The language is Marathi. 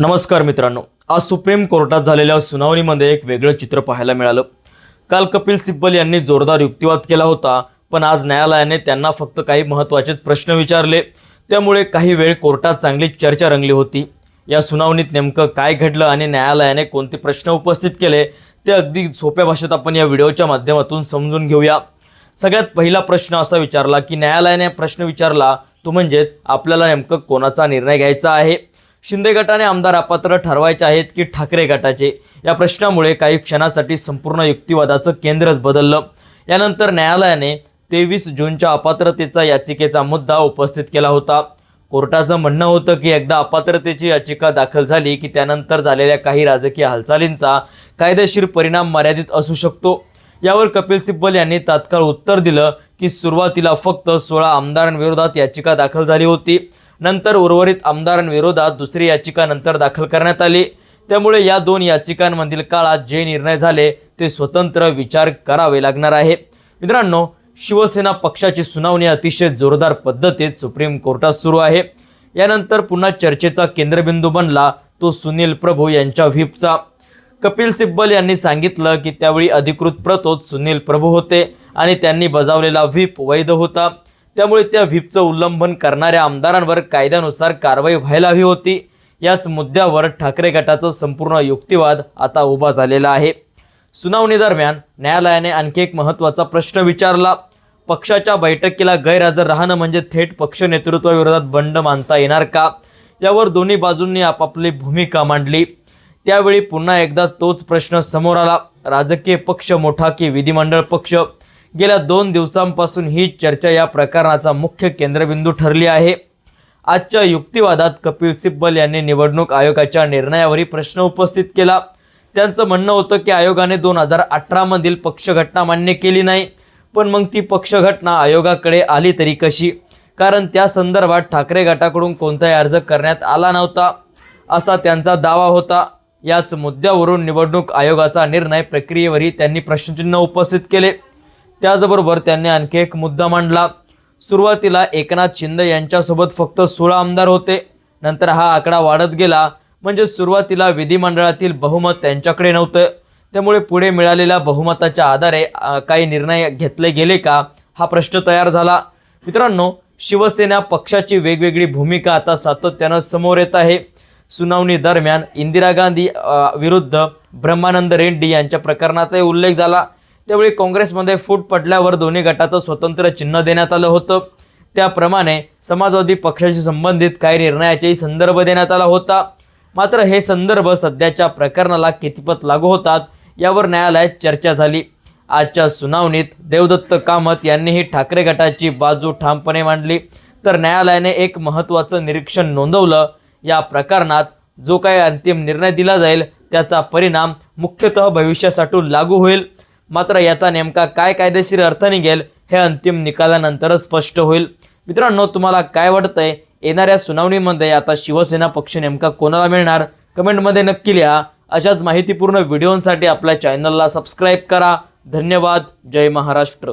नमस्कार मित्रांनो, आज सुप्रीम कोर्टात झालेल्या सुनावणीमध्ये एक वेगळं चित्र पाहायला मिळालं। काल कपिल सिब्बल यांनी जोरदार युक्तिवाद केला होता, पण आज न्यायालयाने त्यांना फक्त काही महत्त्वाचेच प्रश्न विचारले। त्यामुळे काही वेळ कोर्टात चांगली चर्चा रंगली होती। या सुनावणीत नेमकं काय घडलं आणि न्यायालयाने कोणते प्रश्न उपस्थित केले ते अगदी सोप्या भाषेत आपण या व्हिडिओच्या माध्यमातून समजून घेऊया। सगळ्यात पहिला प्रश्न असा विचारला की न्यायालयाने प्रश्न विचारला तो म्हणजेच आपल्याला नेमकं कोणाचा निर्णय घ्यायचा आहे। शिंदे गटाने आमदार अपात्र ठरवायचे आहेत की ठाकरे गटाचे? या प्रश्नामुळे काही क्षणासाठी संपूर्ण युक्तिवादाचं केंद्रच बदललं। यानंतर न्यायालयाने 23 जूनच्या अपात्रतेचा याचिकेचा मुद्दा उपस्थित केला होता। कोर्टाचं म्हणणं होतं की एकदा अपात्रतेची याचिका दाखल झाली की त्यानंतर झालेल्या काही राजकीय हालचालींचा कायदेशीर परिणाम मर्यादित असू शकतो। यावर कपिल सिब्बल यांनी तात्काळ उत्तर दिलं की सुरुवातीला फक्त 16 आमदारांविरोधात याचिका दाखल झाली होती, नंतर उर्वरित आमदारांविरोधात दुसरी याचिका नंतर दाखल करण्यात आली। त्यामुळे या दोन याचिकांमधील काळात जे निर्णय झाले ते स्वतंत्र विचार करावे लागणार आहे। मित्रांनो, शिवसेना पक्षाची सुनावणी अतिशय जोरदार पद्धतीत सुप्रीम कोर्टात सुरू आहे। यानंतर पुन्हा चर्चेचा केंद्रबिंदू बनला तो सुनील प्रभू यांच्या व्हीपचा। कपिल सिब्बल यांनी सांगितलं की त्यावेळी अधिकृत प्रतोद सुनील प्रभू होते आणि त्यांनी बजावलेला व्हीप वैध होता। त्यामुळे त्या व्हीपचं उल्लंघन करणाऱ्या आमदारांवर कायद्यानुसार कारवाई व्हायला हवी होती। याच मुद्द्यावर ठाकरे गटाचा संपूर्ण युक्तिवाद आता उभा झालेला आहे। सुनावणी दरम्यान न्यायालयाने आणखी एक महत्त्वाचा प्रश्न विचारला। पक्षाच्या बैठकीला गैरहजर राहणं म्हणजे थेट पक्ष नेतृत्वाविरोधात बंड मानता येणार का? यावर दोन्ही बाजूंनी आपापली भूमिका मांडली। त्यावेळी पुन्हा एकदा तोच प्रश्न समोर आला, राजकीय पक्ष मोठा की विधिमंडळ पक्ष? गेल्या 2 दिवसांपासून ही चर्चा या प्रकरणाचा मुख्य केंद्रबिंदू ठरली आहे। आजच्या युक्तिवादात कपिल सिब्बल यांनी निवडणूक आयोगाच्या निर्णयावरही प्रश्न उपस्थित केला। त्यांचं म्हणणं होतं की आयोगाने 2018 मधील पक्षघटना मान्य केली नाही, पण मग ती पक्षघटना आयोगाकडे आली तरी कशी? कारण त्या संदर्भात ठाकरे गटाकडून कोणताही अर्ज करण्यात आला नव्हता असा त्यांचा दावा होता। याच मुद्द्यावरून निवडणूक आयोगाचा निर्णय प्रक्रियेवरही त्यांनी प्रश्नचिन्ह उपस्थित केले। त्याचबरोबर त्यांनी आणखी एक मुद्दा मांडला। सुरुवातीला एकनाथ शिंदे यांच्यासोबत फक्त 16 आमदार होते, नंतर हा आकडा वाढत गेला, म्हणजे सुरुवातीला विधिमंडळातील बहुमत त्यांच्याकडे नव्हतं। त्यामुळे पुढे मिळालेल्या बहुमताच्या आधारे काही निर्णय घेतले गेले का, हा प्रश्न तयार झाला। मित्रांनो, शिवसेना पक्षाची वेगवेगळी भूमिका आता सातत्यानं समोर येत आहे। सुनावणी दरम्यान इंदिरा गांधी विरुद्ध ब्रह्मानंद रेड्डी यांच्या प्रकरणाचाही उल्लेख झाला। त्यावेळी काँग्रेसमध्ये फूट पडल्यावर दोन्ही गटाचं स्वतंत्र चिन्ह देण्यात आलं होतं। त्याप्रमाणे समाजवादी पक्षाशी संबंधित काही निर्णयाचाही संदर्भ देण्यात आला होता। मात्र हे संदर्भ सध्याच्या प्रकरणाला कितपत लागू होतात यावर न्यायालयात चर्चा झाली। आजच्या सुनावणीत देवदत्त कामत यांनीही ठाकरे गटाची बाजू ठामपणे मांडली, तर न्यायालयाने एक महत्त्वाचं निरीक्षण नोंदवलं। या प्रकरणात जो काही अंतिम निर्णय दिला जाईल त्याचा परिणाम मुख्यतः भविष्यासाठी लागू होईल, मात्र याचा नेमका काय कायदेशीर अर्थ निघेल हे अंतिम निकालानंतरच स्पष्ट होईल। मित्रांनो, तुम्हाला काय वाटतंय? येणाऱ्या सुनावणीमध्ये आता शिवसेना पक्ष नेमका कोणाला मिळणार? कमेंटमध्ये नक्की लिहा। अशाच माहितीपूर्ण व्हिडिओंसाठी आपल्या चॅनलला सबस्क्राईब करा। धन्यवाद। जय महाराष्ट्र।